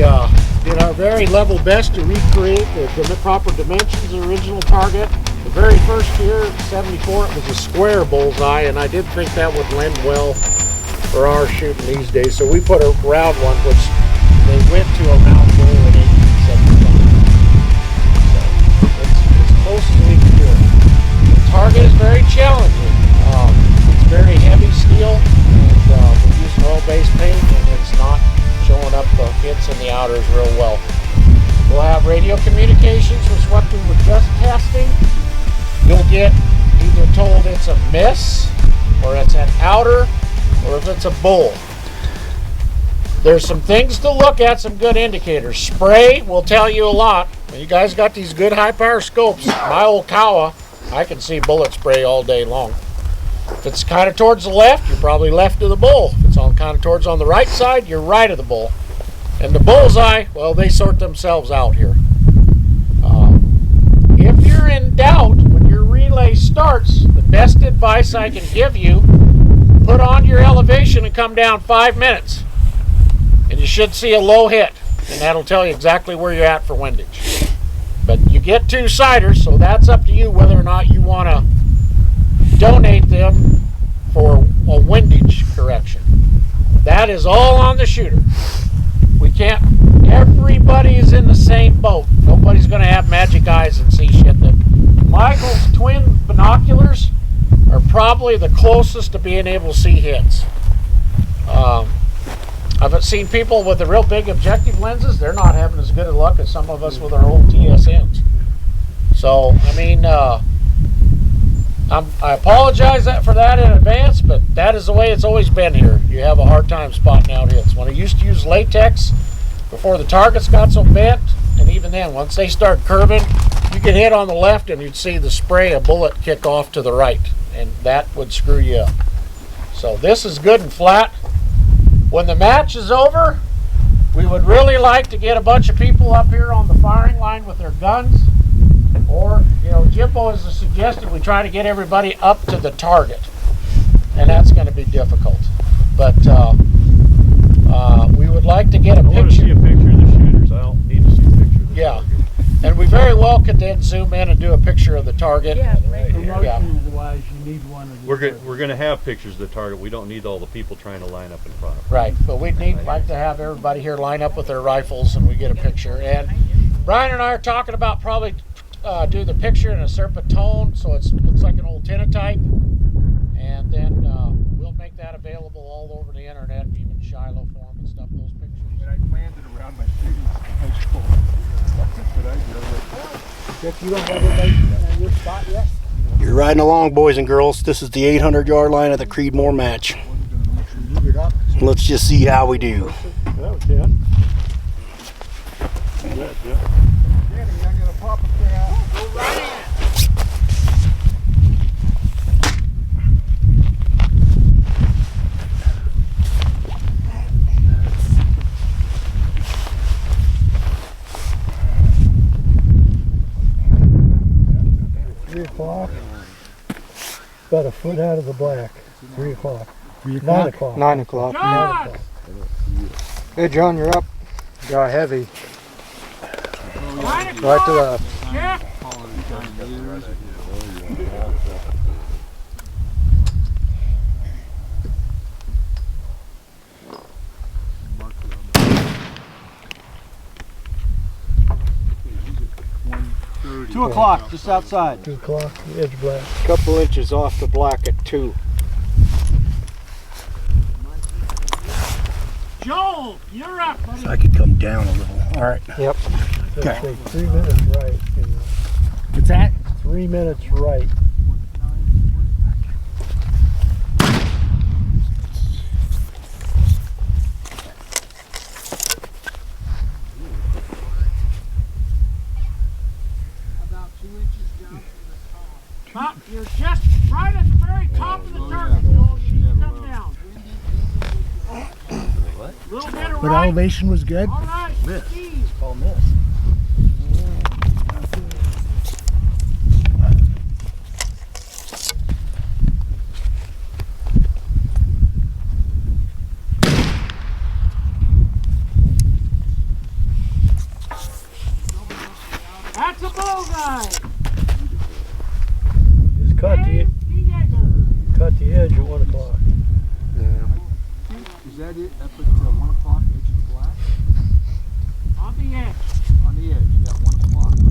did our very level best to recreate the proper dimensions of the original target. The very first year, 74, it was a square bullseye, and I did think that would lend well for our shooting these days. So we put a round one, which they went to a round goal in 1875. So it's as close as we can do it. The target is very challenging. It's very heavy steel, and we're using oil-based paint, and it's not showing up the hits in the outers real well. We'll have radio communications, which is what we were just testing. You'll get either told it's a miss, or it's an outer, or if it's a bull. There's some things to look at, some good indicators. Spray will tell you a lot. You guys got these good high power scopes. My old Kawa, I can see bullet spray all day long. If it's kind of towards the left, you're probably left of the bull. If it's on kind of towards on the right side, you're right of the bull. And the bullseye, well, they sort themselves out here. If you're in doubt when your relay starts, the best advice I can give you, put on your elevation and come down 5 minutes. And you should see a low hit. And that'll tell you exactly where you're at for windage. But you get 2 siders, so that's up to you whether or not you want to donate them for a windage correction. That is all on the shooter. We can't, everybody is in the same boat. Nobody's going to have magic eyes and see shit. Michael's twin binoculars are probably the closest to being able to see hits. I've seen people with the real big objective lenses, they're not having as good a luck as some of us with our old TSMs. So, I mean, I apologize for that in advance, but that is the way it's always been here. You have a hard time spotting out hits. When I used to use latex, before the targets got so bent, and even then, once they start curving, you could hit on the left and you'd see the spray, a bullet kick off to the right, and that would screw you up. So this is good and flat. When the match is over, we would really like to get a bunch of people up here on the firing line with their guns. Or, you know, Jimbo has suggested we try to get everybody up to the target. And that's going to be difficult. But we would like to get a picture. I want to see a picture of the shooters. I don't need to see a picture of the target. And we very well could then zoom in and do a picture of the target. Promotion-wise, you need one of these. We're going to have pictures of the target. We don't need all the people trying to line up in front of it. Right, but we'd like to have everybody here line up with their rifles and we get a picture. And Brian and I are talking about probably do the picture in a serpentone, so it looks like an old tintype, and then we'll make that available all over the internet, even Shiloh Forum and stuff, those pictures. And I planned it around my shooting school. That's a good idea. Jeff, you don't have everybody in your spot yet? You're riding along, boys and girls. This is the 800-yard line of the Creedmore Match. Let's just see how we do. That was 10. I'm going to pop a thing out. Go right in. About a foot out of the black. 3 o'clock. 9 o'clock. 9 o'clock. 9 o'clock. Hey, John, you're up. Got heavy. Right to left. Yeah. 2 o'clock, just outside. 2 o'clock, edge black. Couple inches off the black at 2. Joel, you're up, buddy. So I could come down a little. All right. Yep. Okay. 3 minutes right. What's that? 3 minutes right. You're just right at the very top of the target, Joel. You need to come down. A little bit of But right. elevation was good. All right. Miss. Steve. Call miss. Bullseye! Just cut the edge at 1 o'clock. Is that it? Up at 1 o'clock, edge of the black? On the edge. On the edge, yeah, 1 o'clock on the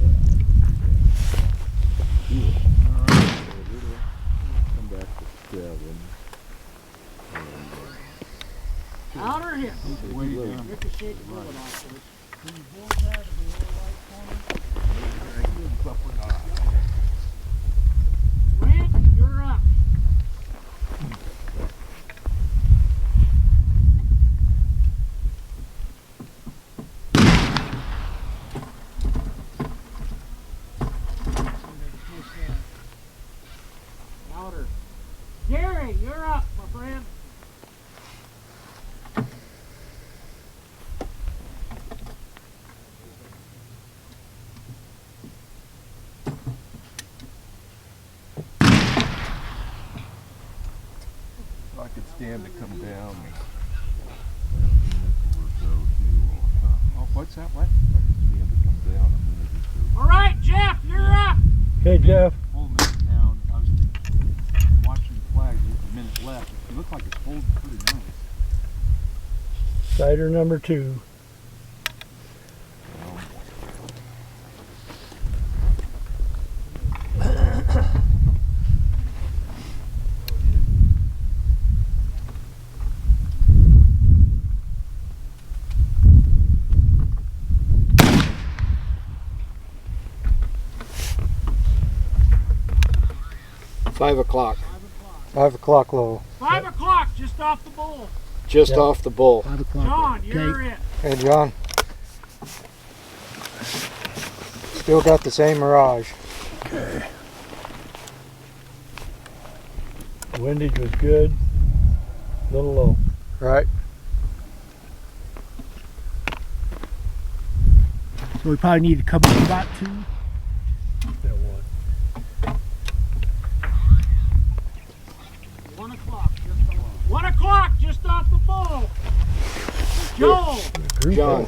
edge. See it? Alright. Come back to 7. Outer hip. Way down. Ricochet the bullet off this. Brent, you're up. Outer. Gary, you're up, my friend. I could stand to come down. Oh, what's that? What? I could stand to come down a minute or two. All right, Jeff, you're up. Okay, Jeff. Hold a minute down. I was watching the flag. There's a minute left. It looked like it's holding pretty nice. Cider number 2. Five o'clock. 5 o'clock low. 5 o'clock, just off the bull. Just Yep. off the bull. 5 o'clock. John, you're it. Hey, John. Still got the same mirage. Okay. Windage was good. A little low. Right? So we probably need to come up about 2. Yeah, 1 o'clock, just off. 1 o'clock, just off the bull. Joel. 1. John.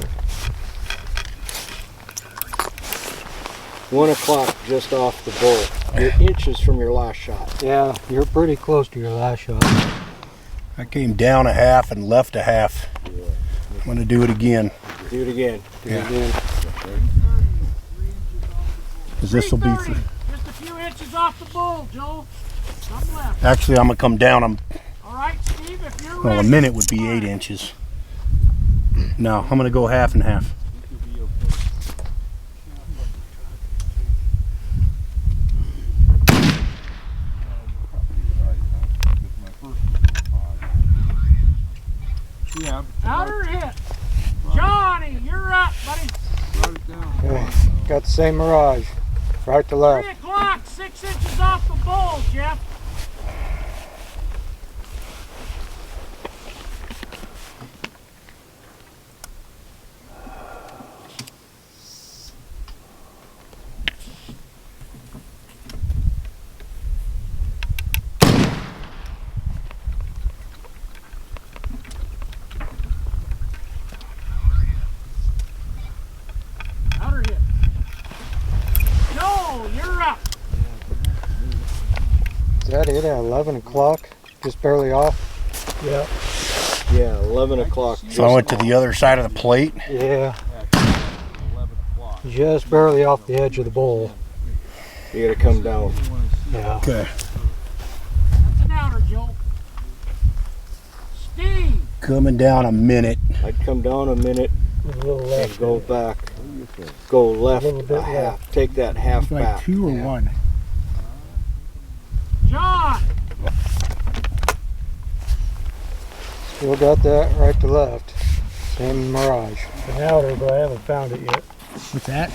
1 o'clock, just off the bull. You're inches from your last shot. Yeah, you're pretty close to your last shot. I came down a half and left a half. I'm going to do it again. Do it again. Do it Yeah. again. Because this will be... 330, just a few inches off the bull, Joel. Some left. Actually, I'm going to come down. All right, Steve, if you're Well, ready. a minute would be 8 inches. No, I'm going to go half and half. Yeah. Outer hit. Johnny, you're up, buddy. Write it down. Okay. Got the same mirage. Right to 3 left. o'clock, 6 inches off the bull, Jeff. Outer hit. Joel, you're up. Is that it at 11 o'clock? Just barely off? Yeah. Yeah, 11 o'clock. So I went to the other side of the plate. Yeah. 11 o'clock. Just barely off the edge of the bowl. You gotta come down. Yeah. Okay. That's an outer, Joel. Steve. Coming down a minute. I'd come down a minute A little and left. go back. Go left little bit a half. left. Take that half back. 2 or Yeah. 1? John. Still got that right to left. Same mirage. An outer, but I haven't found it yet. What's that?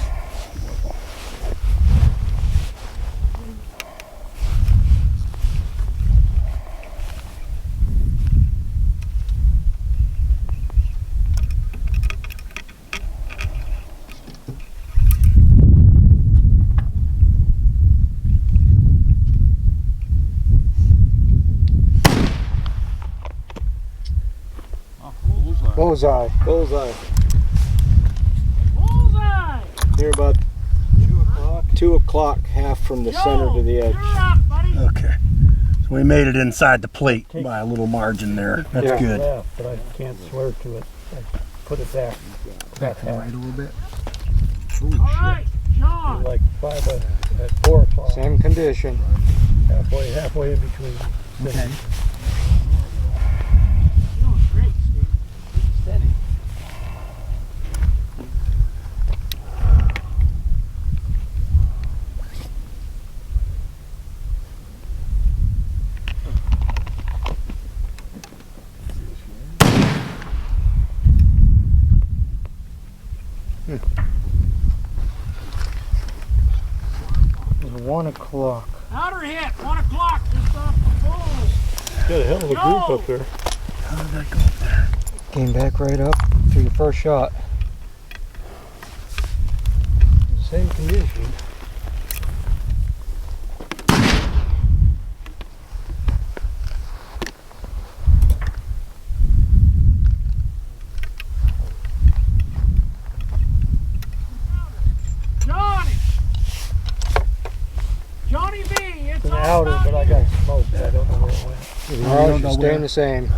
Bullseye. Bullseye. Bullseye. You're about 2 o'clock, half from the center to the edge. You're up, buddy. Okay. So we made it inside the plate by a little margin there. That's Yeah. good. Yeah, but I can't swear to it. I put it back. Back right a little bit. All right, John. Like 4 o'clock. Same condition. Halfway in between. Okay. You're doing great, Steve. Keep steady. It was 1 o'clock. Outer hit, 1 o'clock, just off the pole. Got a hell of a group up there. How did that go up there? Came back right up to your first shot. Same condition. Johnny! Johnny V, it's It's an all outer, about but I you. got smoked. I don't know where it went. Mirage is staying the same.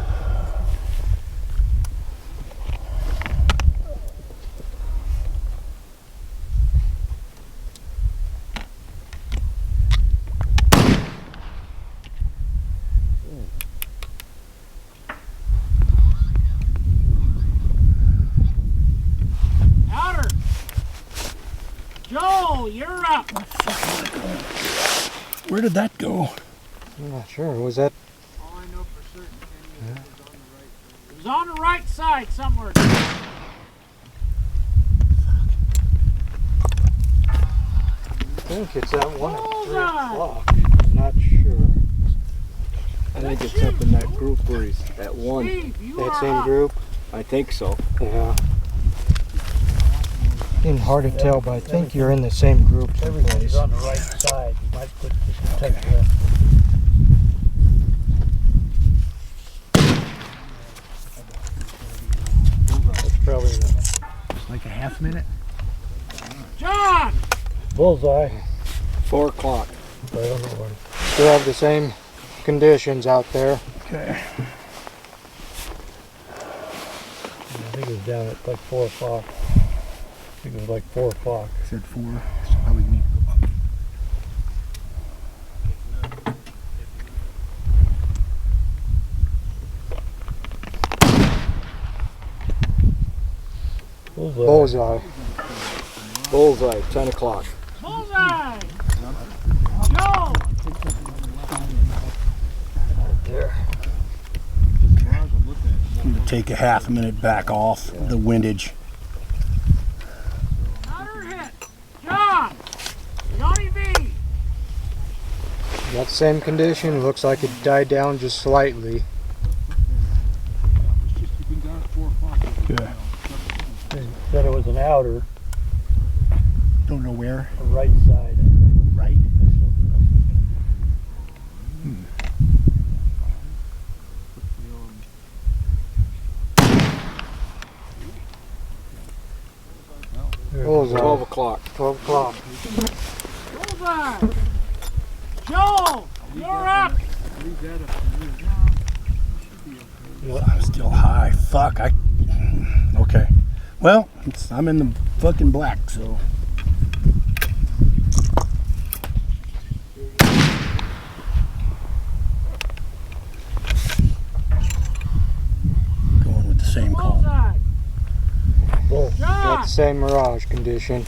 Outer! Joel, you're up. Where did that go? I'm not sure. Was that? All I know for certain, Kenny, is it was on the right. It was on the right side somewhere. I think it's that one at 3 Bullseye. o'clock. I'm not sure. I think it's up in that group where he's at 1. Steve, you That are same up. group? I think so. Yeah. Getting hard to tell, but I think you're in the same group Everybody's someplace. on the right side. You might put just take left. That's probably the Like a half minute. John! bullseye. 4 o'clock. I don't know where. Still have the same conditions out there. Okay. I think it was down at like 4 o'clock. I think it was like 4 o'clock. Said 4. So probably need to go up. Bullseye. Bullseye. Bullseye, 10 o'clock. Bullseye! Joe! Need to take a half a minute back off the windage. Outer hit. John! Johnny V! Got the same condition. Looks like it died down just slightly. It's just you've been down at 4 o'clock. Okay. They said it was an outer, Don't know where. a right side, I think. Right. Bullseye. 12 o'clock. 12 o'clock. Bullseye! Joel! You're up! I'm still high. Fuck. Okay. Well, I'm in the fucking black, so. Going with the same call. Bullseye! Got John! the same mirage condition.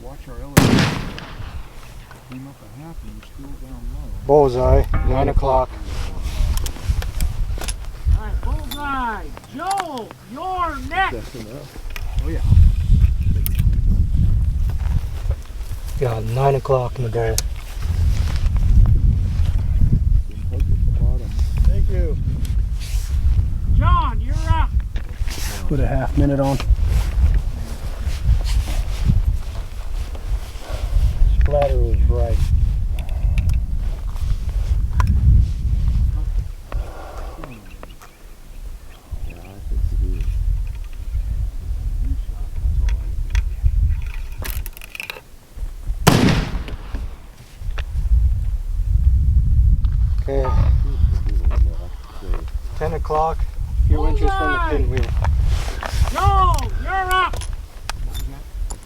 Watch our elevator. Came up a half and we're still down low. Bullseye, 9 o'clock. Alright, Bullseye! Joel! You're next! Got 9 o'clock in the bowl. Thank you. John, you're up! Put a half minute on. o'clock, a few inches from the pinwheel. Joe, you're up.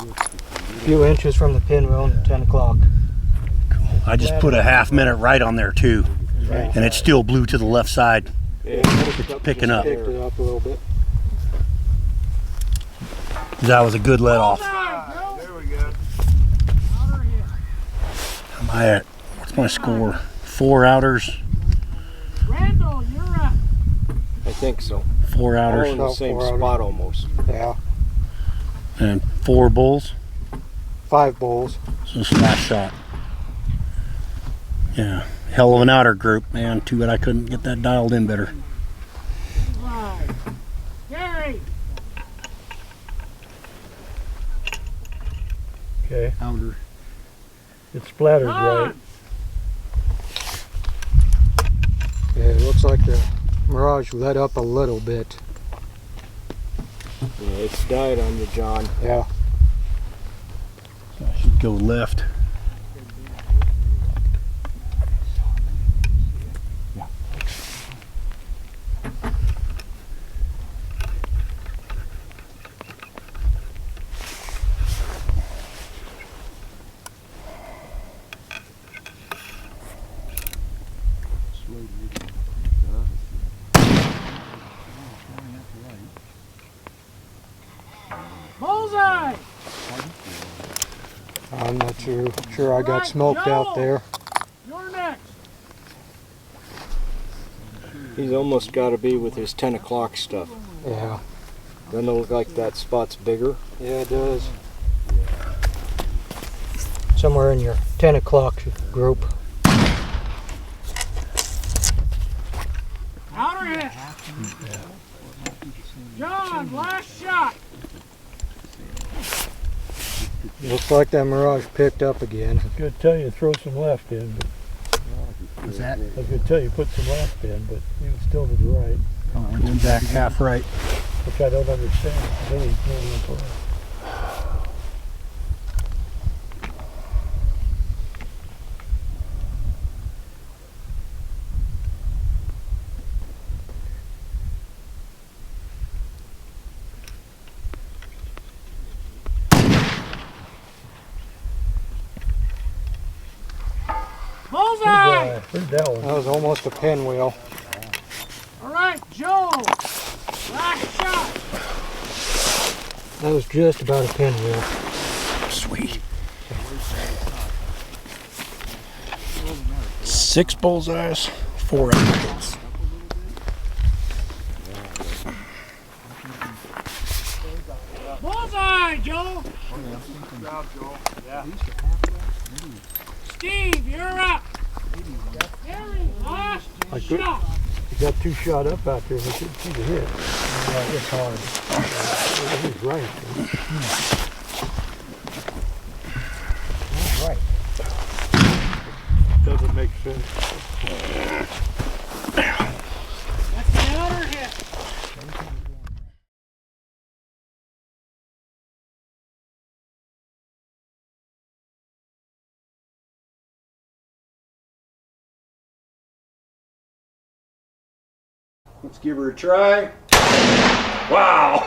A few inches from the pinwheel, 10 o'clock. I just put a half minute right on there too, and it still blew to the left side. It's picking up. Picked it up a little bit. That was a good let off. There we go. Am I at, what's my score? 4 outers, Randall, you're up. I think so. 4 All outers, in the About same 4 hours. spot almost. Yeah, and 4 bulls. 5 bowls. So slap shot. Yeah, hell of an outer group, man. Too bad I couldn't get that dialed in better. Five. Gary. Okay, Outer. it splattered John. right. Yeah, it looks like the Mirage let up a little bit. Yeah, it's died on you, John. Yeah. So I should go left. Bullseye. I'm not sure I got smoked out there. You're next. He's almost got to be with his 10 o'clock stuff. Yeah. Doesn't it look like that spot's bigger? Yeah, it does. Somewhere in your 10 o'clock group. Outer hit. John, last shot. Looks like that Mirage picked up again. I was gonna tell you to throw some left in, but What's that? I was gonna tell you to put some left in, but he was still to the right, Going back half right. which I don't understand. Then he's moving up right. Bullseye. Where'd that one? That was almost a pinwheel. All right, Joe. Last shot. That was just about a pinwheel. Sweet. 6 bullseyes, 4 outers. Bullseye, Joe. Steve, you're up. Gary, last shot. He got 2 shot up out there and he couldn't see the hit. It's hard. He's right. Right. Doesn't make sense. That's the outer hit. Let's give her a try. Wow!